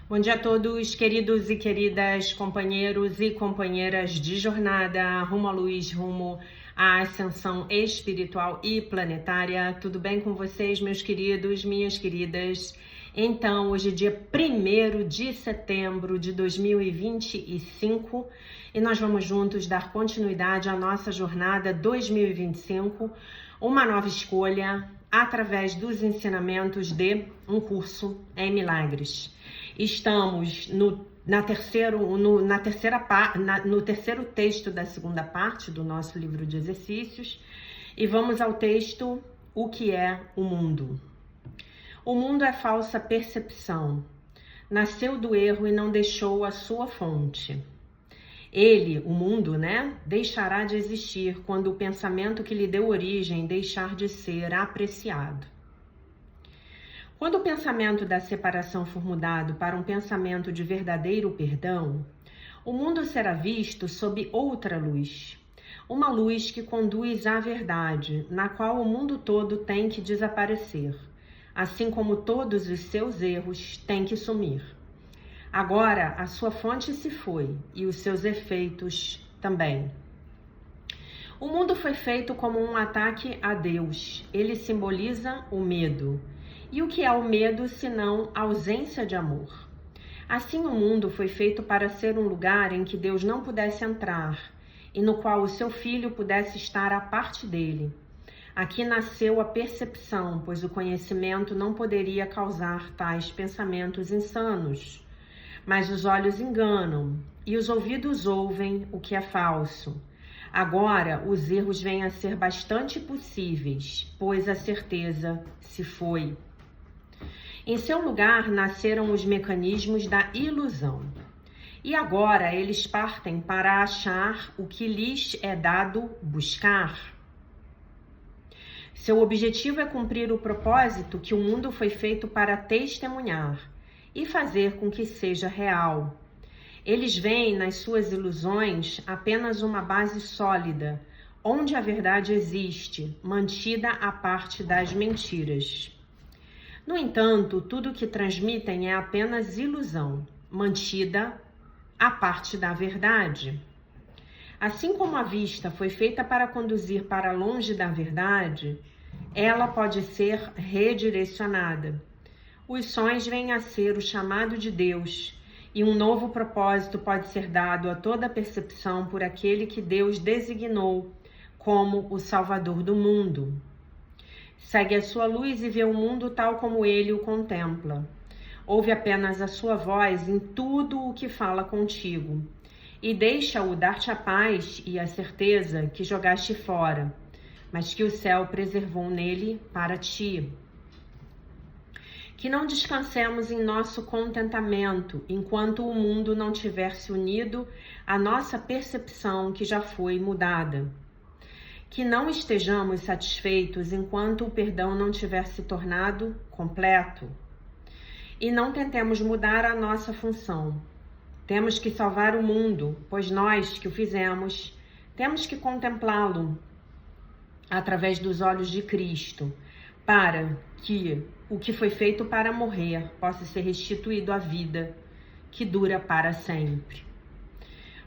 Bom dia a todos, queridos e queridas companheiros e companheiras de jornada rumo à luz, rumo à ascensão espiritual e planetária. Tudo bem com vocês, meus queridos, minhas queridas? Então, hoje é dia 1º de setembro de 2025 e nós vamos juntos dar continuidade à nossa jornada 2025, uma nova escolha através dos ensinamentos de um curso em milagres. Estamos no terceiro texto da segunda parte do nosso livro de exercícios e vamos ao texto O que é o mundo? O mundo é falsa percepção. Nasceu do erro e não deixou a sua fonte. Ele, o mundo, deixará de existir quando o pensamento que lhe deu origem deixar de ser apreciado. Quando o pensamento da separação for mudado para um pensamento de verdadeiro perdão, o mundo será visto sob outra luz. Uma luz que conduz à verdade, na qual o mundo todo tem que desaparecer, assim como todos os seus erros têm que sumir. Agora a sua fonte se foi e os seus efeitos também. O mundo foi feito como um ataque a Deus. Ele simboliza o medo. E o que é o medo senão ausência de amor? Assim o mundo foi feito para ser um lugar em que Deus não pudesse entrar e no qual o seu filho pudesse estar à parte dele. Aqui nasceu a percepção, pois o conhecimento não poderia causar tais pensamentos insanos. Mas os olhos enganam e os ouvidos ouvem o que é falso. Agora os erros vêm a ser bastante possíveis, pois a certeza se foi. Em seu lugar nasceram os mecanismos da ilusão. E agora eles partem para achar o que lhes é dado buscar. Seu objetivo é cumprir o propósito que o mundo foi feito para testemunhar e fazer com que seja real. Eles veem nas suas ilusões apenas uma base sólida, onde a verdade existe, mantida à parte das mentiras. No entanto, tudo o que transmitem é apenas ilusão, mantida à parte da verdade. Assim como a vista foi feita para conduzir para longe da verdade, ela pode ser redirecionada. Os sonhos vêm a ser o chamado de Deus, e um novo propósito pode ser dado a toda percepção por aquele que Deus designou como o Salvador do mundo. Segue a sua luz e vê o mundo tal como ele o contempla. Ouve apenas a sua voz em tudo o que fala contigo, e deixa-o dar-te a paz e a certeza que jogaste fora, mas que o céu preservou nele para ti. Que não descansemos em nosso contentamento, enquanto o mundo não tiver se unido à nossa percepção que já foi mudada. Que não estejamos satisfeitos enquanto o perdão não tiver se tornado completo. E não tentemos mudar a nossa função. Temos que salvar o mundo, pois nós que o fizemos, temos que contemplá-lo através dos olhos de Cristo, para que o que foi feito para morrer possa ser restituído à vida, que dura para sempre.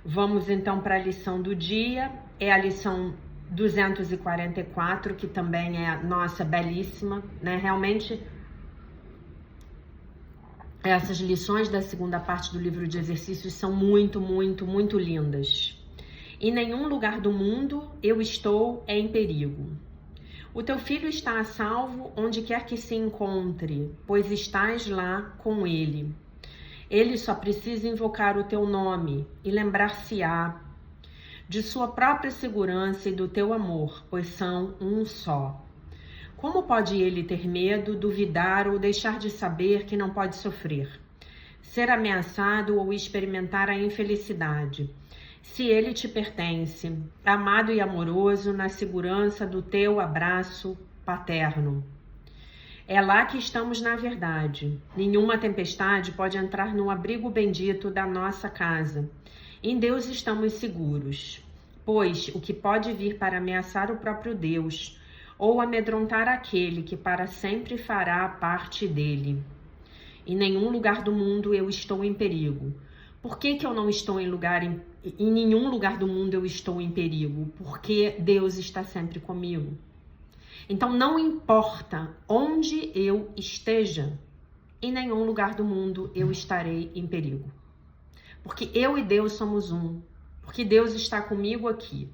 Vamos então para a lição do dia, é a lição 244, que também é nossa belíssima, Realmente, essas lições da segunda parte do livro de exercícios são muito, muito, muito lindas. Em nenhum lugar do mundo eu estou em perigo. O teu filho está a salvo onde quer que se encontre, pois estás lá com ele. Ele só precisa invocar o teu nome e lembrar-se-á de sua própria segurança e do teu amor, pois são um só. Como pode ele ter medo, duvidar ou deixar de saber que não pode sofrer, ser ameaçado ou experimentar a infelicidade, se ele te pertence, amado e amoroso, na segurança do teu abraço paterno? É lá que estamos na verdade. Nenhuma tempestade pode entrar no abrigo bendito da nossa casa. Em Deus estamos seguros, pois o que pode vir para ameaçar o próprio Deus ou amedrontar aquele que para sempre fará parte dele? Em nenhum lugar do mundo eu estou em perigo. Por que que eu não estou em nenhum lugar do mundo eu estou em perigo? Porque Deus está sempre comigo. Então não importa onde eu esteja, em nenhum lugar do mundo eu estarei em perigo. Porque eu e Deus somos um. Porque Deus está comigo aqui.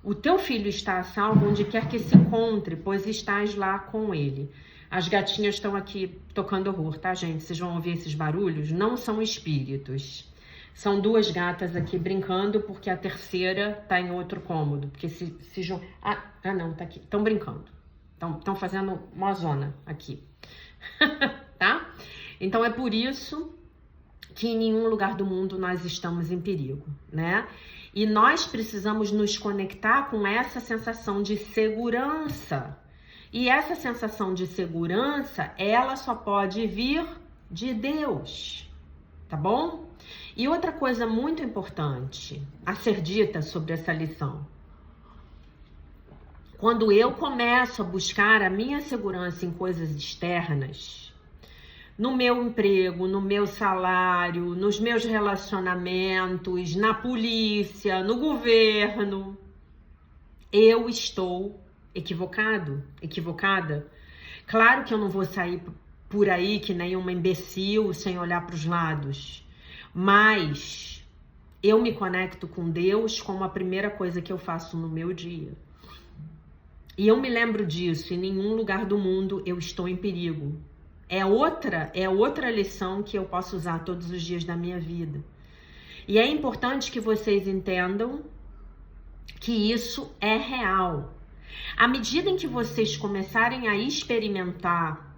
O teu filho está a salvo onde quer que se encontre, pois estás lá com ele. As gatinhas estão aqui tocando horror, tá, gente? Vocês vão ouvir esses barulhos? Não são espíritos. São duas gatas aqui brincando, porque a terceira tá em outro cômodo. Porque não, tá aqui. Estão brincando. Estão fazendo uma zona aqui. Tá? Então é por isso que em nenhum lugar do mundo nós estamos em perigo, né? E nós precisamos nos conectar com essa sensação de segurança. E essa sensação de segurança, ela só pode vir de Deus, tá bom? E outra coisa muito importante a ser dita sobre essa lição. Quando eu começo a buscar a minha segurança em coisas externas, no meu emprego, no meu salário, nos meus relacionamentos, na polícia, no governo, eu estou equivocada. Claro que eu não vou sair por aí que nem uma imbecil sem olhar para os lados, mas eu me conecto com Deus como a primeira coisa que eu faço no meu dia. E eu me lembro disso, em nenhum lugar do mundo eu estou em perigo. É outra lição que eu posso usar todos os dias da minha vida. E é importante que vocês entendam que isso é real. À medida em que vocês começarem a experimentar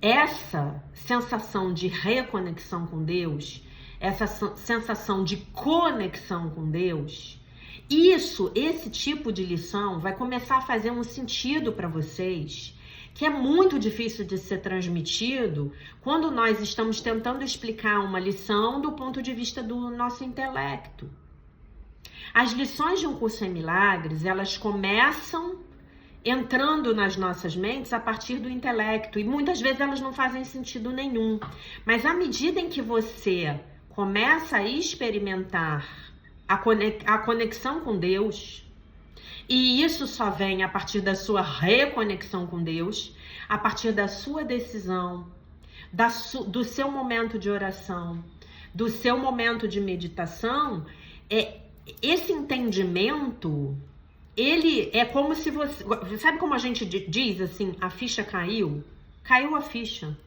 essa sensação de reconexão com Deus, essa sensação de conexão com Deus, esse tipo de lição vai começar a fazer um sentido para vocês, que é muito difícil de ser transmitido quando nós estamos tentando explicar uma lição do ponto de vista do nosso intelecto. As lições de um curso em milagres, elas começam entrando nas nossas mentes a partir do intelecto, e muitas vezes elas não fazem sentido nenhum. Mas à medida em que você começa a experimentar a conexão com Deus, e isso só vem a partir da sua reconexão com Deus, a partir da sua decisão, do seu momento de oração, do seu momento de meditação, esse entendimento, ele é como se você... Sabe como a gente diz assim, a ficha caiu? Caiu a ficha.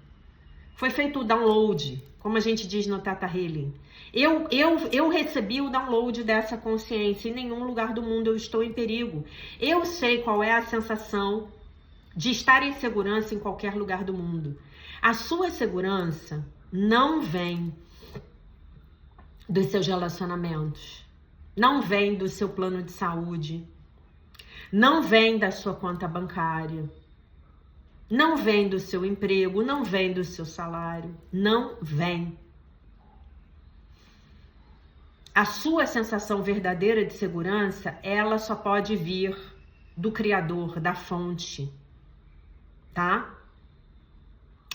Foi feito o download, como a gente diz no Theta Healing. Eu recebi o download dessa consciência. Em nenhum lugar do mundo eu estou em perigo. Eu sei qual é a sensação de estar em segurança em qualquer lugar do mundo. A sua segurança não vem dos seus relacionamentos. Não vem do seu plano de saúde. Não vem da sua conta bancária. Não vem do seu emprego. Não vem do seu salário. Não vem. A sua sensação verdadeira de segurança, ela só pode vir do Criador, da fonte, tá?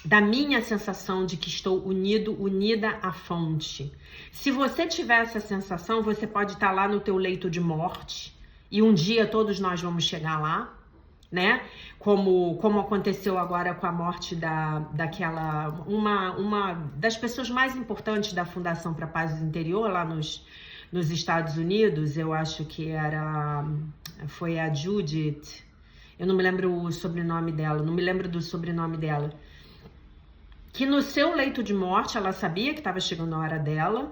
Da minha sensação de que estou unida à fonte. Se você tiver essa sensação, você pode estar lá no teu leito de morte, e um dia todos nós vamos chegar lá, né? Como aconteceu agora com a morte daquela uma das pessoas mais importantes da Fundação para a Paz do Interior lá nos Estados Unidos. Eu acho que foi a Judith. Eu não me lembro o sobrenome dela, não me lembro do sobrenome dela. Que no seu leito de morte, ela sabia que estava chegando a hora dela,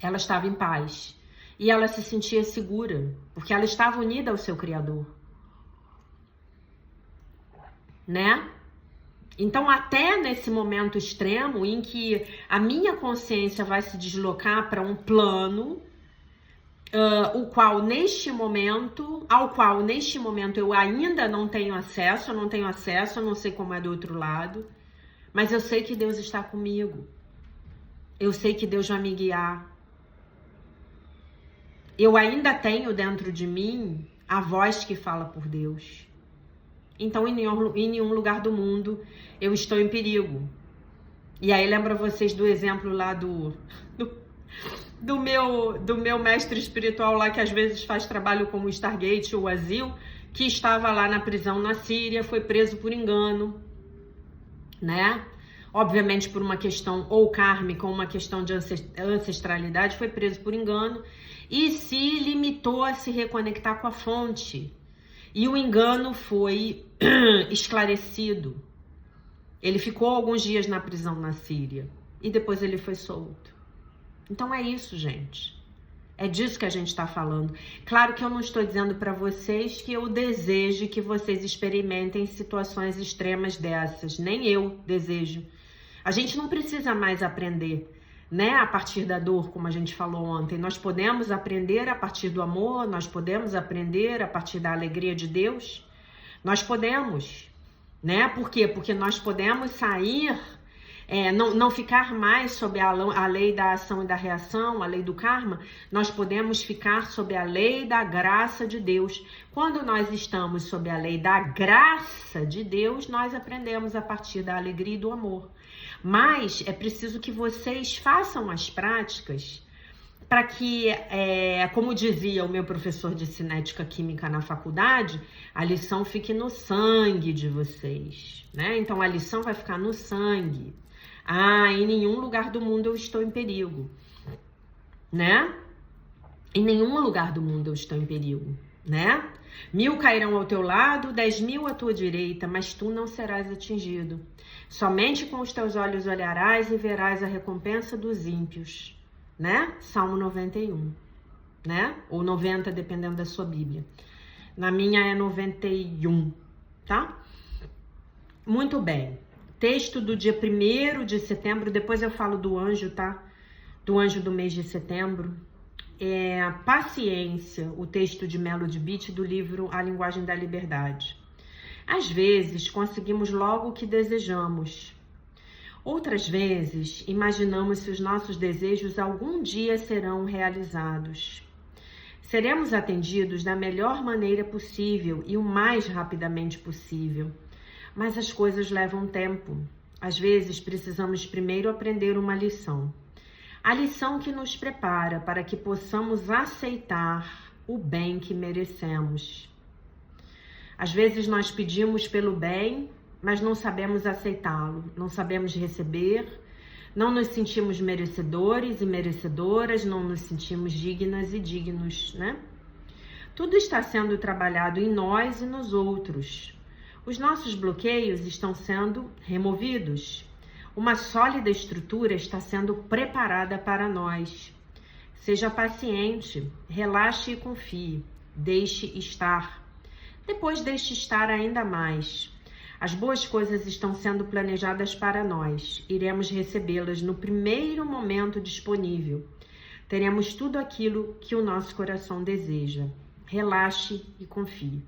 ela estava em paz. E ela se sentia segura, porque ela estava unida ao seu Criador. Né? Então, até nesse momento extremo em que a minha consciência vai se deslocar para um plano ao qual neste momento eu ainda não tenho acesso, eu não sei como é do outro lado, mas eu sei que Deus está comigo. Eu sei que Deus vai me guiar. Eu ainda tenho dentro de mim a voz que fala por Deus. então em nenhum lugar do mundo eu estou em perigo. E aí lembra vocês do exemplo lá do meu mestre espiritual lá, que às vezes faz trabalho como o Stargate ou o Azil, que estava lá na prisão na Síria, foi preso por engano, né? Obviamente por uma questão ou kármica ou uma questão de ancestralidade, foi preso por engano e se limitou a se reconectar com a fonte. E o engano foi esclarecido. Ele ficou alguns dias na prisão na Síria e depois ele foi solto. Então é isso, gente. É disso que a gente está falando. Claro que eu não estou dizendo para vocês que eu desejo que vocês experimentem situações extremas dessas. Nem eu desejo. A gente não precisa mais aprender, né, a partir da dor, como a gente falou ontem. Nós podemos aprender a partir do amor, nós podemos aprender a partir da alegria de Deus. Nós podemos, né? Por quê? Porque nós podemos sair, não ficar mais sob a lei da ação e da reação, a lei do karma. Nós podemos ficar sob a lei da graça de Deus. Quando nós estamos sob a lei da graça de Deus, nós aprendemos a partir da alegria e do amor. Mas é preciso que vocês façam as práticas para que, como dizia o meu professor de cinética química na faculdade, a lição fique no sangue de vocês, né? Então a lição vai ficar no sangue. Em nenhum lugar do mundo eu estou em perigo, né? Em nenhum lugar do mundo eu estou em perigo, né? 1000 cairão ao teu lado, 10.000 à tua direita, mas tu não serás atingido. Somente com os teus olhos olharás e verás a recompensa dos ímpios, né? Salmo 91, né? Ou 90, dependendo da sua Bíblia. Na minha é 91, tá? Muito bem. Texto do dia 1º de setembro, depois eu falo do anjo, tá? Do anjo do mês de setembro. Paciência, o texto de Melody Beat do livro A Linguagem da Liberdade. Às vezes, conseguimos logo o que desejamos. Outras vezes, imaginamos se os nossos desejos algum dia serão realizados. Seremos atendidos da melhor maneira possível e o mais rapidamente possível. Mas as coisas levam tempo. Às vezes, precisamos primeiro aprender uma lição. A lição que nos prepara para que possamos aceitar o bem que merecemos. Às vezes nós pedimos pelo bem, mas não sabemos aceitá-lo, não sabemos receber, não nos sentimos merecedores e merecedoras, não nos sentimos dignas e dignos, né? Tudo está sendo trabalhado em nós e nos outros. Os nossos bloqueios estão sendo removidos. Uma sólida estrutura está sendo preparada para nós. Seja paciente, relaxe e confie. Deixe estar. Depois deixe estar ainda mais. As boas coisas estão sendo planejadas para nós. Iremos recebê-las no primeiro momento disponível. Teremos tudo aquilo que o nosso coração deseja. Relaxe e confie.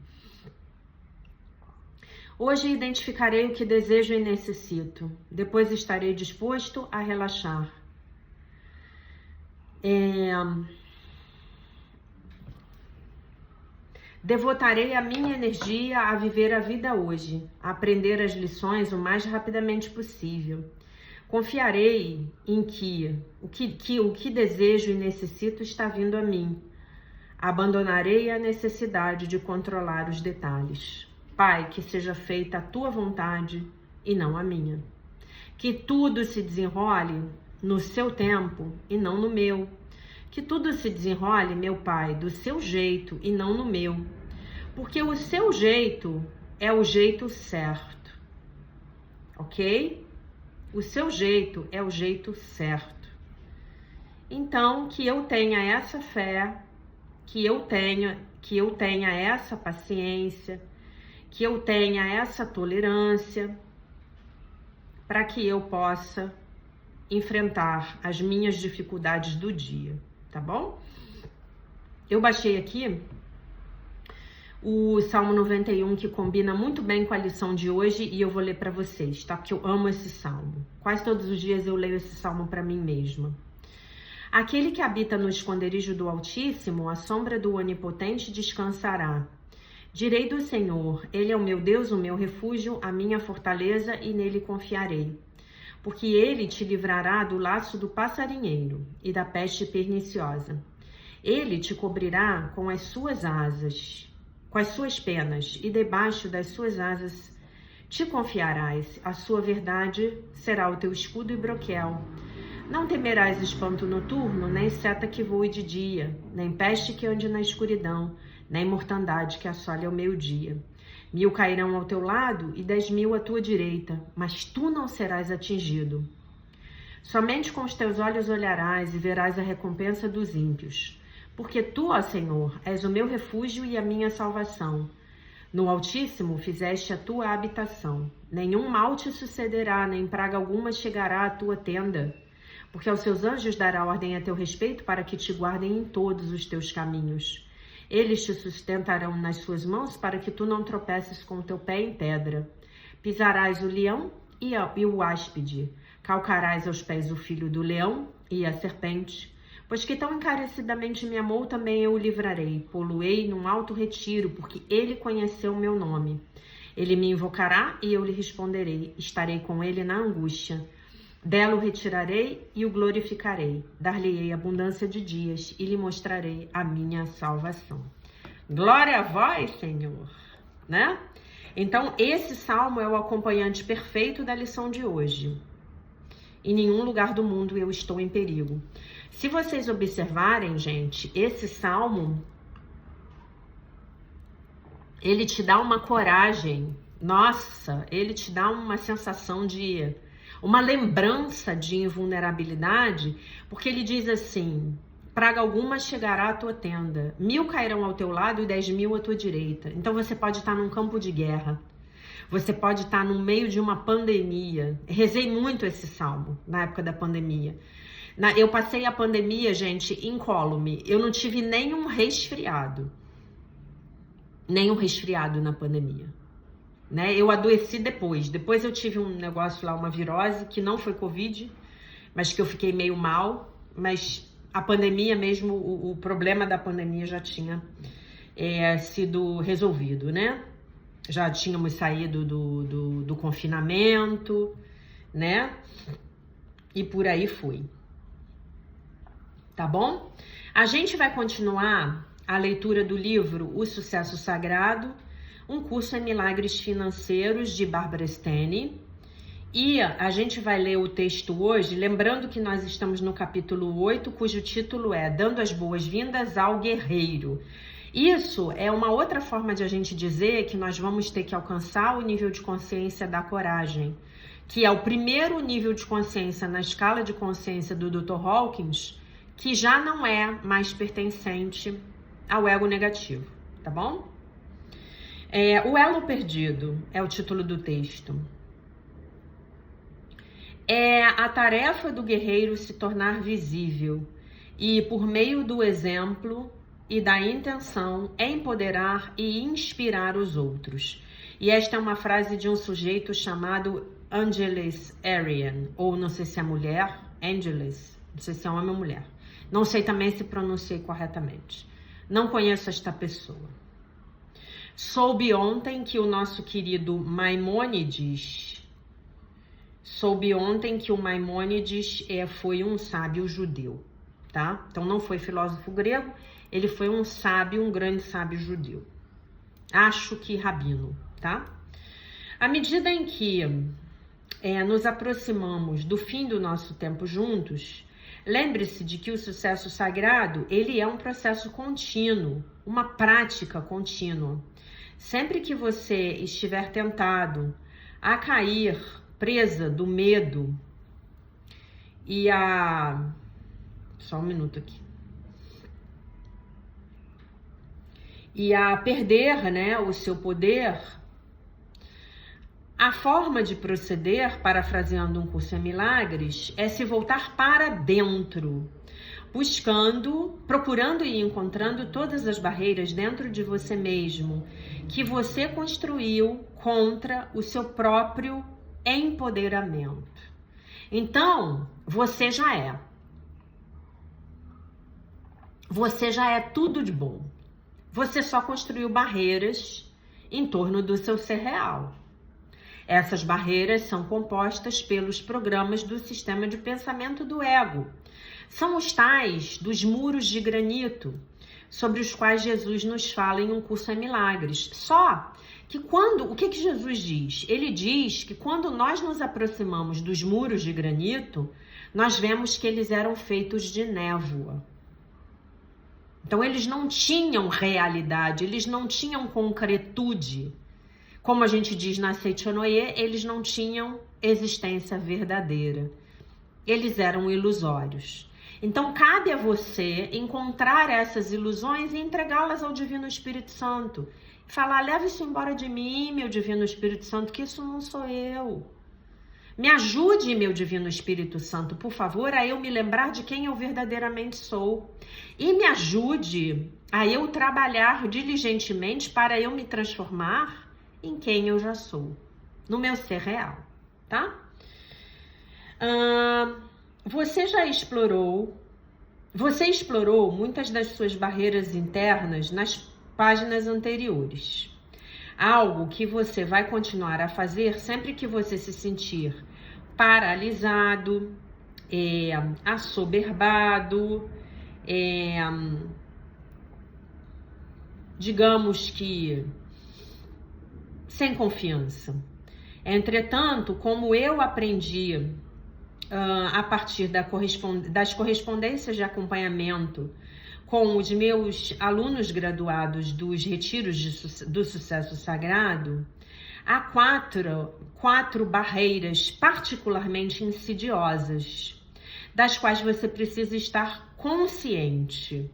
Hoje identificarei o que desejo e necessito. Depois estarei disposto a relaxar. Devotarei a minha energia a viver a vida hoje, a aprender as lições o mais rapidamente possível. Confiarei em que o que desejo e necessito está vindo a mim. Abandonarei a necessidade de controlar os detalhes. Pai, que seja feita a tua vontade e não a minha. Que tudo se desenrole no seu tempo e não no meu. Que tudo se desenrole, meu Pai, do seu jeito e não no meu. Porque o seu jeito é o jeito certo. Ok? O seu jeito é o jeito certo. Então, que eu tenha essa fé, que eu tenha essa paciência, que eu tenha essa tolerância, para que eu possa enfrentar as minhas dificuldades do dia, tá bom? Eu baixei aqui o Salmo 91, que combina muito bem com a lição de hoje, e eu vou ler para vocês, tá? Porque eu amo esse salmo. Quase todos os dias eu leio esse salmo para mim mesma. Aquele que habita no esconderijo do Altíssimo, à sombra do Onipotente descansará. Direi do Senhor, Ele é o meu Deus, o meu refúgio, a minha fortaleza, e nele confiarei. Porque Ele te livrará do laço do passarinheiro e da peste perniciosa. Ele te cobrirá com as suas asas, com as suas penas, e debaixo das suas asas te confiarás. A sua verdade será o teu escudo e broquel. Não temerás espanto noturno, nem seta que voe de dia, nem peste que ande na escuridão, nem mortandade que assole ao meio-dia. 1000 cairão ao teu lado e 10.000 à tua direita, mas tu não serás atingido. Somente com os teus olhos olharás e verás a recompensa dos ímpios. Porque tu, ó Senhor, és o meu refúgio e a minha salvação. No Altíssimo fizeste a tua habitação. Nenhum mal te sucederá, nem praga alguma chegará à tua tenda. Porque aos seus anjos dará ordem a teu respeito para que te guardem em todos os teus caminhos. Eles te sustentarão nas suas mãos para que tu não tropeces com o teu pé em pedra. Pisarás o leão e o áspide. Calcarás aos pés o filho do leão e a serpente. Pois que tão encarecidamente me amou, também eu o livrarei. Pô-lo-ei num alto retiro, porque ele conheceu o meu nome. Ele me invocará e eu lhe responderei. Estarei com ele na angústia. Dela o retirarei e o glorificarei. Dar-lhe-ei abundância de dias e lhe mostrarei a minha salvação. Glória a vós, Senhor, né? Então, esse salmo é o acompanhante perfeito da lição de hoje. Em nenhum lugar do mundo eu estou em perigo. Se vocês observarem, gente, esse salmo, ele te dá uma coragem. Nossa, ele te dá uma sensação de... uma lembrança de invulnerabilidade, porque ele diz assim: praga alguma chegará à tua tenda, 1000 cairão ao teu lado e 10.000 à tua direita. Então você pode estar num campo de guerra, você pode estar no meio de uma pandemia. Rezei muito esse salmo na época da pandemia. Eu passei a pandemia, gente, incólume. Eu não tive nenhum resfriado na pandemia. Né? Eu adoeci depois eu tive um negócio lá, uma virose, que não foi Covid, mas que eu fiquei meio mal, mas a pandemia mesmo, o problema da pandemia já tinha sido resolvido, né? Já tínhamos saído do confinamento, né? E por aí foi. Tá bom? A gente vai continuar a leitura do livro O Sucesso Sagrado, um curso em milagres financeiros de Barbara Stenne. E a gente vai ler o texto hoje, lembrando que nós estamos no capítulo 8, cujo título é Dando as Boas-Vindas ao Guerreiro. Isso é uma outra forma de a gente dizer que nós vamos ter que alcançar o nível de consciência da coragem, que é o primeiro nível de consciência na escala de consciência do Dr. Hawkins, que já não é mais pertencente ao ego negativo, tá bom? O elo perdido é o título do texto. É a tarefa do guerreiro se tornar visível e, por meio do exemplo e da intenção, empoderar e inspirar os outros. E esta é uma frase de um sujeito chamado Angeles Arrien, ou não sei se é mulher, Angeles, não sei se é homem ou mulher. Não sei também se pronunciei corretamente. Não conheço esta pessoa. Soube ontem que o nosso querido Maimônides, foi um sábio judeu, tá? Então não foi filósofo grego, ele foi um sábio, um grande sábio judeu. Acho que rabino, tá? À medida em que nos aproximamos do fim do nosso tempo juntos, lembre-se de que o sucesso sagrado, ele é um processo contínuo, uma prática contínua. Sempre que você estiver tentado a cair presa do medo só um minuto aqui. E a perder, né, o seu poder, a forma de proceder, parafraseando um curso em milagres, é se voltar para dentro, procurando e encontrando todas as barreiras dentro de você mesmo, que você construiu contra o seu próprio empoderamento. Então, você já é. Você já é tudo de bom. você só construiu barreiras em torno do seu ser real. Essas barreiras são compostas pelos programas do sistema de pensamento do ego. São os tais dos muros de granito, sobre os quais Jesus nos fala em Um Curso em Milagres. Só que o que Jesus diz? Ele diz que quando nós nos aproximamos dos muros de granito, nós vemos que eles eram feitos de névoa. Então eles não tinham realidade, eles não tinham concretude. Como a gente diz na Seichonoye, eles não tinham existência verdadeira. Eles eram ilusórios. Então cabe a você encontrar essas ilusões e entregá-las ao Divino Espírito Santo. Falar, leva isso embora de mim, meu Divino Espírito Santo, que isso não sou eu. Me ajude, meu Divino Espírito Santo, por favor, a eu me lembrar de quem eu verdadeiramente sou. E me ajude a eu trabalhar diligentemente para eu me transformar em quem eu já sou, no meu ser real, tá? Você explorou muitas das suas barreiras internas nas páginas anteriores. Algo que você vai continuar a fazer sempre que você se sentir paralisado, assoberbado, digamos que sem confiança. Entretanto, como eu aprendi a partir das correspondências de acompanhamento com os meus alunos graduados dos retiros do sucesso sagrado, há quatro barreiras particularmente insidiosas, das quais você precisa estar consciente,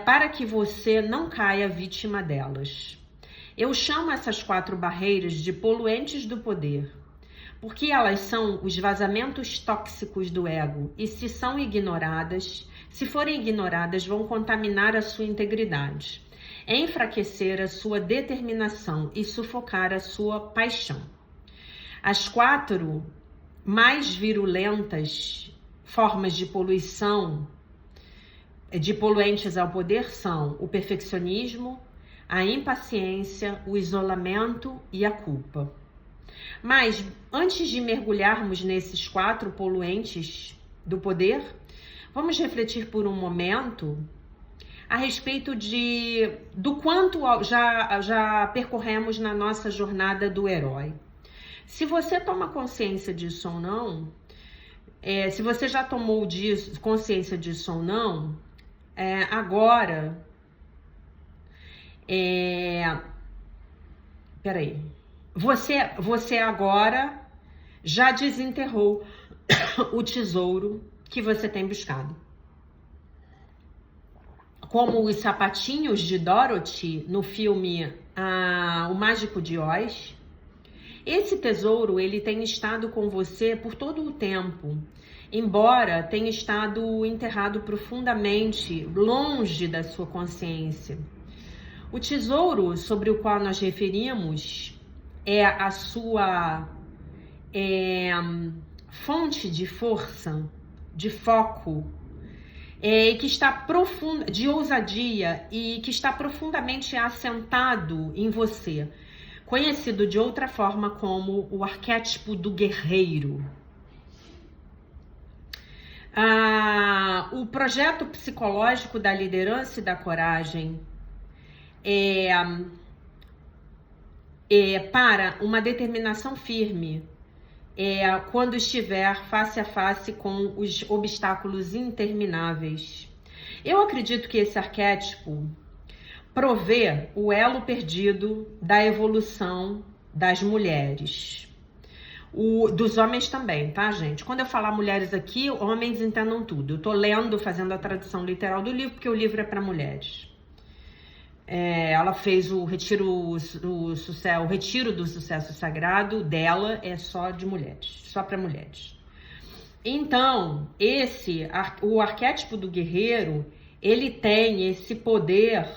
para que você não caia vítima delas. Eu chamo essas 4 barreiras de poluentes do poder, porque elas são os vazamentos tóxicos do ego e se forem ignoradas, vão contaminar a sua integridade, enfraquecer a sua determinação e sufocar a sua paixão. As 4 mais virulentas formas de poluição, de poluentes ao poder são o perfeccionismo, a impaciência, o isolamento e a culpa. Mas, antes de mergulharmos nesses 4 poluentes do poder, vamos refletir por um momento a respeito do quanto já percorremos na nossa jornada do herói. Se você toma consciência disso ou não, se você já tomou consciência disso ou não, agora... Peraí. Você agora já desenterrou o tesouro que você tem buscado. Como os sapatinhos de Dorothy no filme O Mágico de Oz, esse tesouro ele tem estado com você por todo o tempo, embora tenha estado enterrado profundamente, longe da sua consciência. O tesouro sobre o qual nós referimos é a sua fonte de força, de foco, que está profunda, de ousadia e que está profundamente assentado em você, conhecido de outra forma como o arquétipo do guerreiro. O projeto psicológico da liderança e da coragem para uma determinação firme quando estiver face a face com os obstáculos intermináveis. Eu acredito que esse arquétipo provê o elo perdido da evolução das mulheres. Dos homens também, tá, gente? Quando eu falar mulheres aqui, homens entendam tudo. Eu tô lendo, fazendo a tradução literal do livro, porque o livro é para mulheres. Ela fez o retiro do sucesso sagrado dela, é só de mulheres, só para mulheres. Então, o arquétipo do guerreiro, ele tem esse poder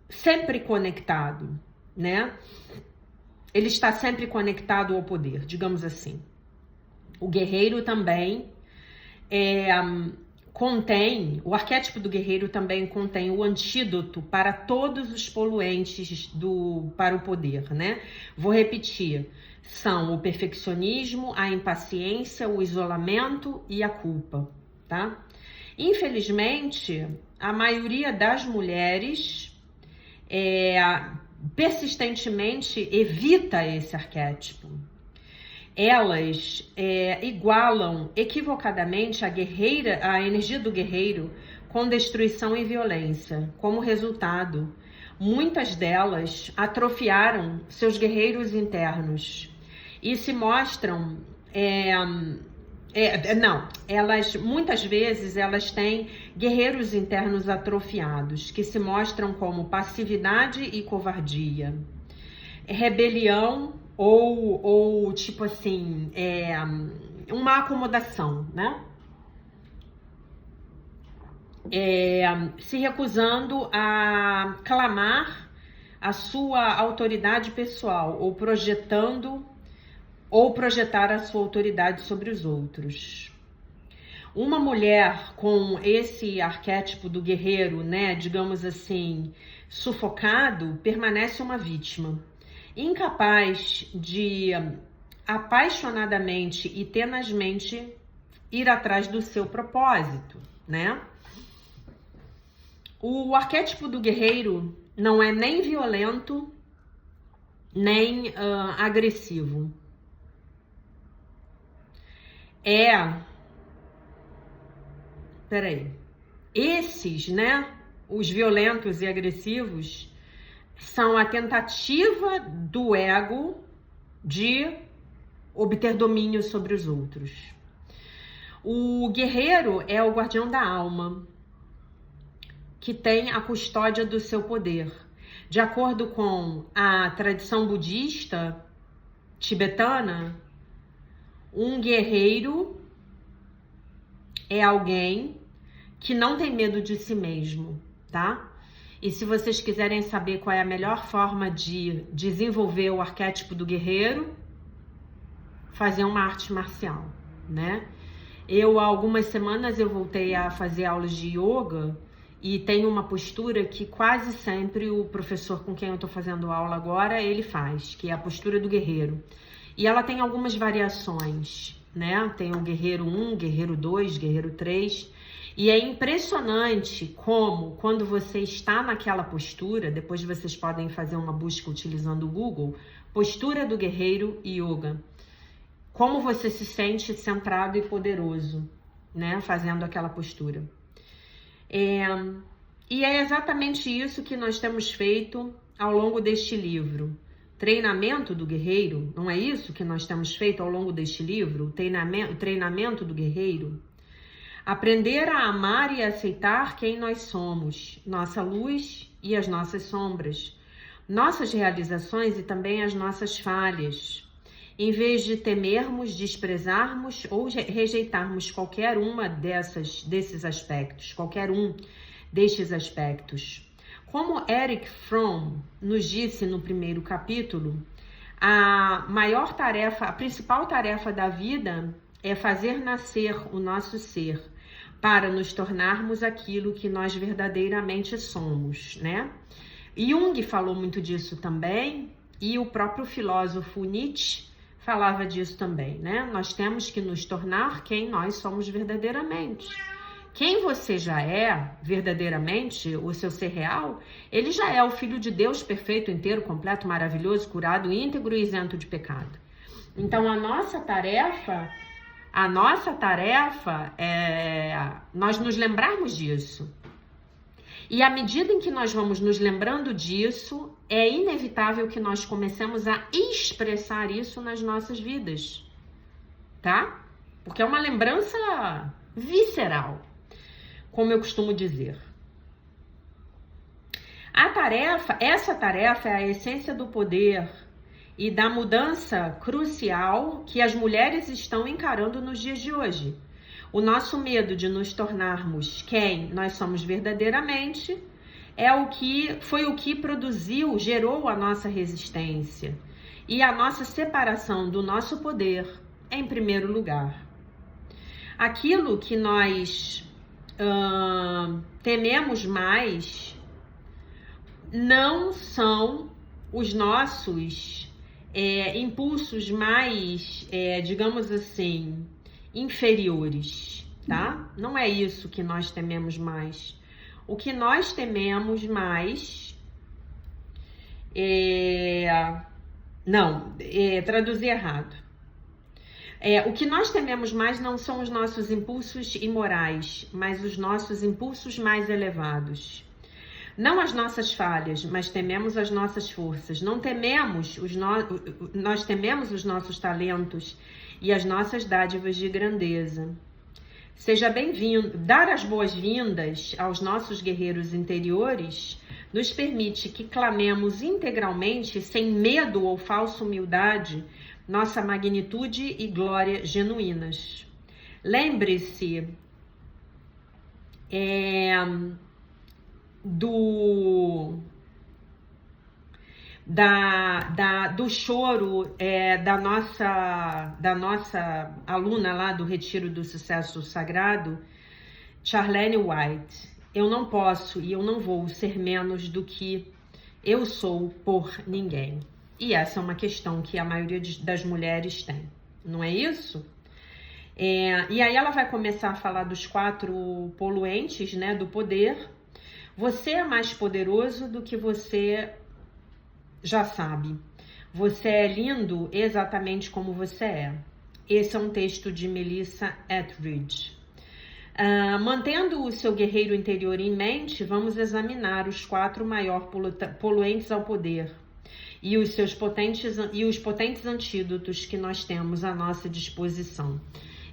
sempre conectado, né? Ele está sempre conectado ao poder, digamos assim. O guerreiro também o arquétipo do guerreiro também contém o antídoto para todos os poluentes para o poder, né? Vou repetir, são o perfeccionismo, a impaciência, o isolamento e a culpa, tá? Infelizmente, a maioria das mulheres persistentemente evita esse arquétipo. Elas igualam equivocadamente a energia do guerreiro com destruição e violência. Como resultado, muitas delas atrofiaram seus guerreiros internos e se mostram muitas vezes elas têm guerreiros internos atrofiados, que se mostram como passividade e covardia, rebelião ou tipo assim, uma acomodação, né? Se recusando a clamar a sua autoridade pessoal ou projetar a sua autoridade sobre os outros. Uma mulher com esse arquétipo do guerreiro, né, digamos assim, sufocado, permanece uma vítima, incapaz de apaixonadamente e tenazmente ir atrás do seu propósito, né? O arquétipo do guerreiro não é nem violento, nem agressivo. Esses, né, os violentos e agressivos, são a tentativa do ego de obter domínio sobre os outros. O guerreiro é o guardião da alma, que tem a custódia do seu poder. De acordo com a tradição budista tibetana, um guerreiro é alguém que não tem medo de si mesmo, tá? E se vocês quiserem saber qual é a melhor forma de desenvolver o arquétipo do guerreiro, fazer uma arte marcial, né? Há algumas semanas eu voltei a fazer aulas de yoga e tem uma postura que quase sempre o professor com quem eu tô fazendo aula agora, ele faz, que é a postura do guerreiro. E ela tem algumas variações, né? Tem o guerreiro 1, guerreiro 2, guerreiro 3. E é impressionante como, quando você está naquela postura, depois vocês podem fazer uma busca utilizando o Google, postura do guerreiro yoga. Como você se sente centrado e poderoso, né? Fazendo aquela postura. E é exatamente isso que nós temos feito ao longo deste livro. Treinamento do guerreiro, não é isso que nós temos feito ao longo deste livro? Treinamento do guerreiro. Aprender a amar e aceitar quem nós somos, nossa luz e as nossas sombras, nossas realizações e também as nossas falhas. Em vez de temermos, desprezarmos ou rejeitarmos qualquer uma desses aspectos, qualquer um destes aspectos. Como Erich Fromm nos disse no primeiro capítulo, a principal tarefa da vida é fazer nascer o nosso ser para nos tornarmos aquilo que nós verdadeiramente somos, né? Jung falou muito disso também e o próprio filósofo Nietzsche falava disso também, né? Nós temos que nos tornar quem nós somos verdadeiramente. Quem você já é verdadeiramente, o seu ser real, ele já é o Filho de Deus perfeito, inteiro, completo, maravilhoso, curado, íntegro e isento de pecado. Então a nossa tarefa é nós nos lembrarmos disso. E à medida em que nós vamos nos lembrando disso, é inevitável que nós comecemos a expressar isso nas nossas vidas, tá? Porque é uma lembrança visceral, como eu costumo dizer. Essa tarefa é a essência do poder e da mudança crucial que as mulheres estão encarando nos dias de hoje. O nosso medo de nos tornarmos quem nós somos verdadeiramente foi o que gerou a nossa resistência e a nossa separação do nosso poder em primeiro lugar. Aquilo que nós tememos mais não são os nossos impulsos mais, digamos assim, inferiores, tá? Não é isso que nós tememos mais. O que nós tememos mais traduzir errado. O que nós tememos mais não são os nossos impulsos imorais, mas os nossos impulsos mais elevados. Não as nossas falhas, mas tememos as nossas forças. Nós tememos os nossos talentos e as nossas dádivas de grandeza. Seja bem-vindo. Dar as boas-vindas aos nossos guerreiros interiores nos permite que clamemos integralmente, sem medo ou falsa humildade, nossa magnitude e glória genuínas. Lembre-se do choro da nossa aluna lá do Retiro do Sucesso Sagrado, Charlene White. Eu não posso e eu não vou ser menos do que eu sou por ninguém. E essa é uma questão que a maioria das mulheres tem, não é isso? E aí ela vai começar a falar dos 4 poluentes, né, do poder. Você é mais poderoso do que você já sabe. Você é lindo exatamente como você é. Esse é um texto de Melissa Etheridge. Mantendo o seu guerreiro interior em mente, vamos examinar os 4 maiores poluentes ao poder e os potentes antídotos que nós temos à nossa disposição.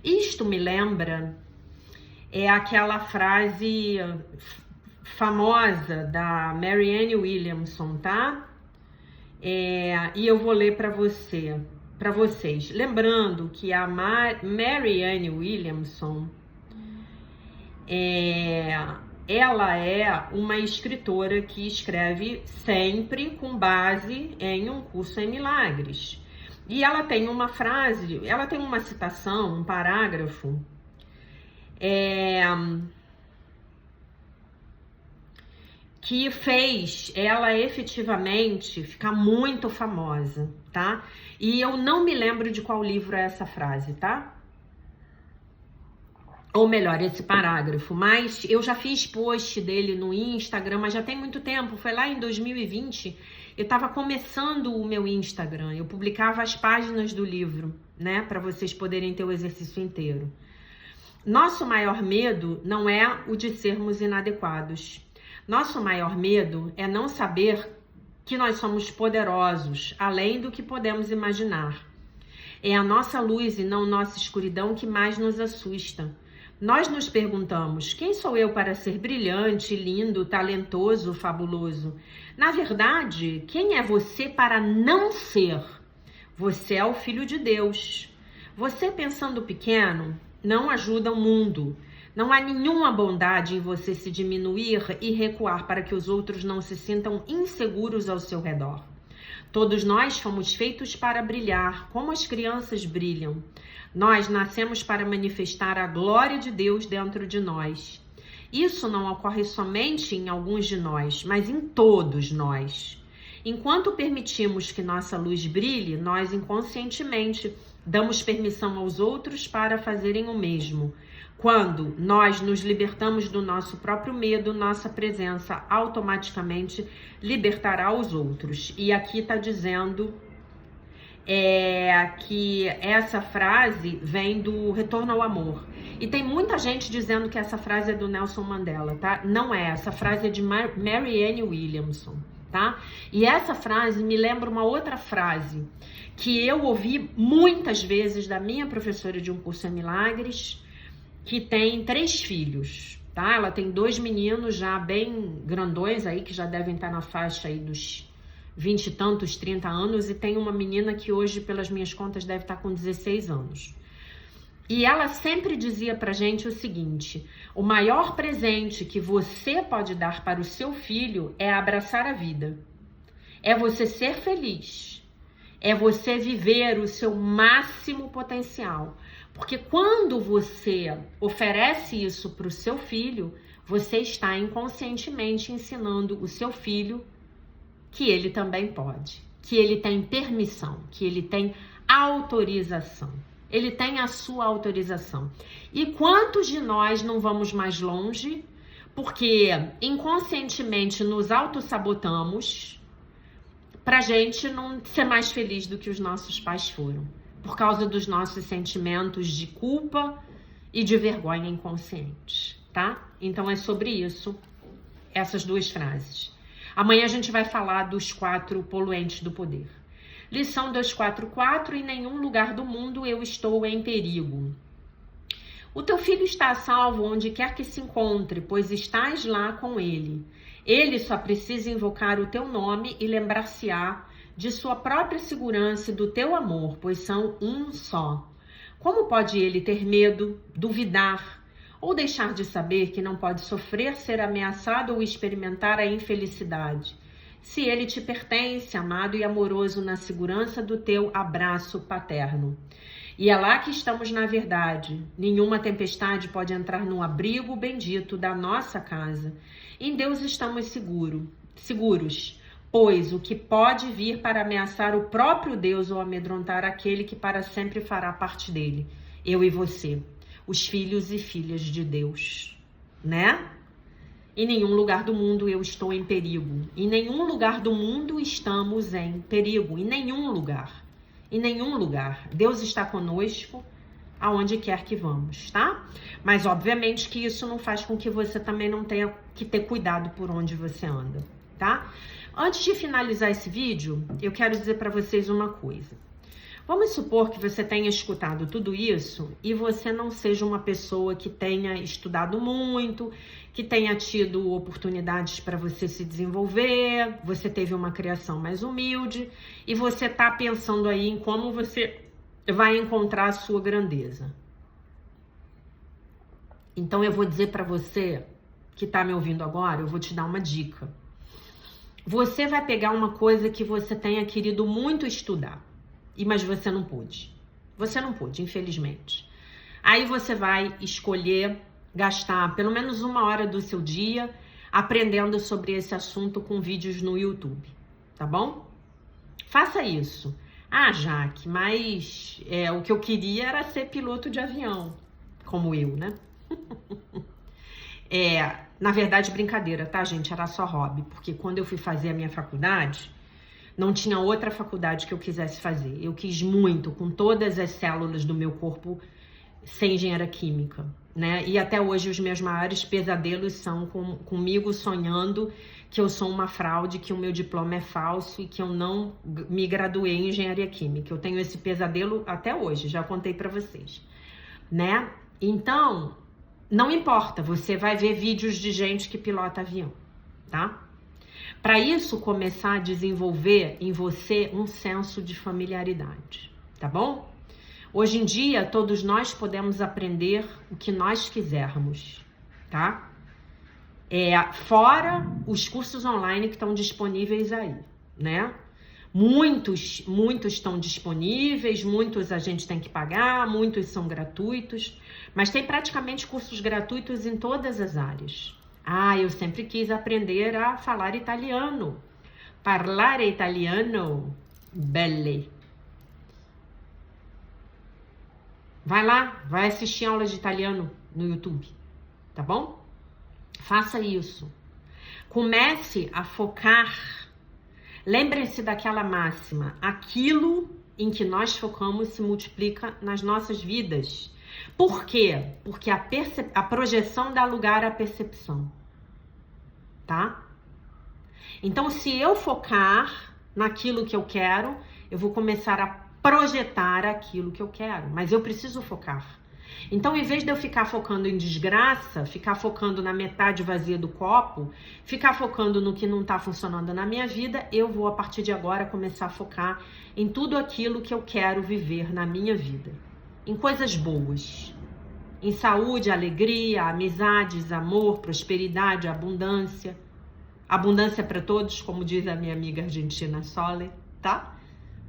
Isto me lembra aquela frase famosa da Marianne Williamson, tá? E eu vou ler para vocês. Lembrando que a Marianne Williamson, ela é uma escritora que escreve sempre com base em um curso em milagres. E ela tem uma frase, ela tem uma citação, um parágrafo, que fez ela efetivamente ficar muito famosa, tá? E eu não me lembro de qual livro é essa frase, tá? Ou melhor, esse parágrafo, mas eu já fiz post dele no Instagram, mas já tem muito tempo, foi lá em 2020, eu estava começando o meu Instagram, eu publicava as páginas do livro, né, para vocês poderem ter o exercício inteiro. Nosso maior medo não é o de sermos inadequados. Nosso maior medo é não saber que nós somos poderosos, além do que podemos imaginar. É a nossa luz e não nossa escuridão que mais nos assusta. Nós nos perguntamos, quem sou eu para ser brilhante, lindo, talentoso, fabuloso? Na verdade, quem é você para não ser? Você é o Filho de Deus. Você pensando pequeno não ajuda o mundo. Não há nenhuma bondade em você se diminuir e recuar para que os outros não se sintam inseguros ao seu redor. Todos nós fomos feitos para brilhar, como as crianças brilham. Nós nascemos para manifestar a glória de Deus dentro de nós. Isso não ocorre somente em alguns de nós, mas em todos nós. Enquanto permitimos que nossa luz brilhe, nós inconscientemente damos permissão aos outros para fazerem o mesmo. Quando nós nos libertamos do nosso próprio medo, nossa presença automaticamente libertará os outros. E aqui está dizendo que essa frase vem do Retorno ao Amor. E tem muita gente dizendo que essa frase é do Nelson Mandela, tá? Não é, essa frase é de Marianne Williamson, tá? E essa frase me lembra uma outra frase que eu ouvi muitas vezes da minha professora de um curso em milagres, que tem 3 filhos, tá? Ela tem 2 meninos já bem grandões aí, que já devem estar na faixa aí dos 20 e tantos, 30 anos, e tem uma menina que hoje, pelas minhas contas, deve estar com 16 anos. E ela sempre dizia pra gente o seguinte: o maior presente que você pode dar para o seu filho é abraçar a vida. É você ser feliz. é você viver o seu máximo potencial. Porque quando você oferece isso para o seu filho, você está inconscientemente ensinando o seu filho que ele também pode, que ele tem permissão, que ele tem autorização. Ele tem a sua autorização. E quantos de nós não vamos mais longe porque inconscientemente nos autossabotamos pra gente não ser mais feliz do que os nossos pais foram, por causa dos nossos sentimentos de culpa e de vergonha inconscientes, tá? Então é sobre isso, essas duas frases. Amanhã a gente vai falar dos 4 poluentes do poder. Lição 244, em nenhum lugar do mundo eu estou em perigo. O teu filho está a salvo onde quer que se encontre, pois estás lá com ele. Ele só precisa invocar o teu nome e lembrar-se-á de sua própria segurança e do teu amor, pois são um só. Como pode ele ter medo, duvidar ou deixar de saber que não pode sofrer, ser ameaçado ou experimentar a infelicidade? Se ele te pertence, amado e amoroso, na segurança do teu abraço paterno. E é lá que estamos na verdade. Nenhuma tempestade pode entrar no abrigo bendito da nossa casa. Em Deus estamos seguros, pois o que pode vir para ameaçar o próprio Deus ou amedrontar aquele que para sempre fará parte dele? Eu e você, os filhos e filhas de Deus, né? Em nenhum lugar do mundo eu estou em perigo. Em nenhum lugar do mundo estamos em perigo. Em nenhum lugar. Em nenhum lugar. Deus está conosco aonde quer que vamos, tá? Mas obviamente que isso não faz com que você também não tenha que ter cuidado por onde você anda, tá? Antes de finalizar esse vídeo, eu quero dizer para vocês uma coisa. Vamos supor que você tenha escutado tudo isso e você não seja uma pessoa que tenha estudado muito, que tenha tido oportunidades para você se desenvolver, você teve uma criação mais humilde e você está pensando aí em como você vai encontrar a sua grandeza. Então eu vou dizer para você que está me ouvindo agora, eu vou te dar uma dica. Você vai pegar uma coisa que você tenha querido muito estudar, mas você não pôde. Você não pôde, infelizmente. Aí você vai escolher gastar pelo menos 1 hora do seu dia aprendendo sobre esse assunto com vídeos no YouTube, tá bom? Faça isso. Ah, Jaque, mas o que eu queria era ser piloto de avião, como eu, né? Na verdade, brincadeira, tá, gente? Era só hobby, porque quando eu fui fazer a minha faculdade, não tinha outra faculdade que eu quisesse fazer. Eu quis muito, com todas as células do meu corpo, ser engenheira química, né? E até hoje os meus maiores pesadelos são comigo sonhando que eu sou uma fraude, que o meu diploma é falso e que eu não me graduei em engenharia química. Eu tenho esse pesadelo até hoje, já contei pra vocês, né? Então, não importa, você vai ver vídeos de gente que pilota avião, tá? Para isso, começar a desenvolver em você um senso de familiaridade, tá bom? Hoje em dia, todos nós podemos aprender o que nós quisermos, tá? Fora os cursos online que estão disponíveis aí, né? Muitos estão disponíveis, muitos a gente tem que pagar, muitos são gratuitos, mas tem praticamente cursos gratuitos em todas as áreas. Ah, eu sempre quis aprender a falar italiano. Parlare italiano, belle. Vai lá, vai assistir aulas de italiano no YouTube, tá bom? Faça isso. Comece a focar. Lembre-se daquela máxima: aquilo em que nós focamos se multiplica nas nossas vidas. Por quê? Porque a projeção dá lugar à percepção, tá? Então, se eu focar naquilo que eu quero, eu vou começar a projetar aquilo que eu quero, mas eu preciso focar. Então, em vez de eu ficar focando em desgraça, ficar focando na metade vazia do copo, ficar focando no que não está funcionando na minha vida, eu vou, a partir de agora, começar a focar em tudo aquilo que eu quero viver na minha vida. Em coisas boas. Em saúde, alegria, amizades, amor, prosperidade, abundância. Abundância para todos, como diz a minha amiga argentina Sole, tá?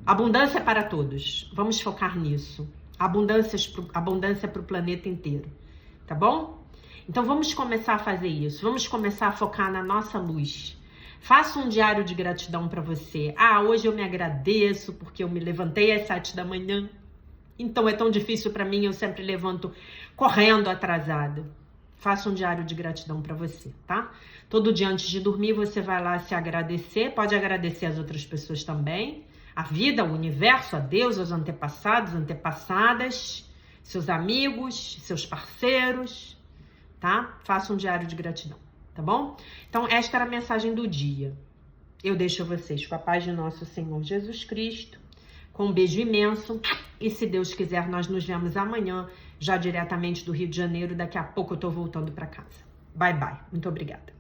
Abundância para todos. Vamos focar nisso. Abundância para o planeta inteiro. Tá bom? Então vamos começar a fazer isso. Vamos começar a focar na nossa luz. Faça um diário de gratidão para você. Hoje eu me agradeço porque eu me levantei às 7 da manhã. Então é tão difícil para mim, eu sempre levanto correndo atrasada. Faça um diário de gratidão para você, tá? Todo dia antes de dormir você vai lá se agradecer. Pode agradecer as outras pessoas também. A vida, o universo, a Deus, os antepassados, antepassadas, seus amigos, seus parceiros, tá? Faça um diário de gratidão, tá bom? Então, esta era a mensagem do dia. Eu deixo vocês com a paz de nosso Senhor Jesus Cristo, com um beijo imenso. E se Deus quiser, nós nos vemos amanhã, já diretamente do Rio de Janeiro. Daqui a pouco eu tô voltando para casa. Bye, bye. Muito obrigada.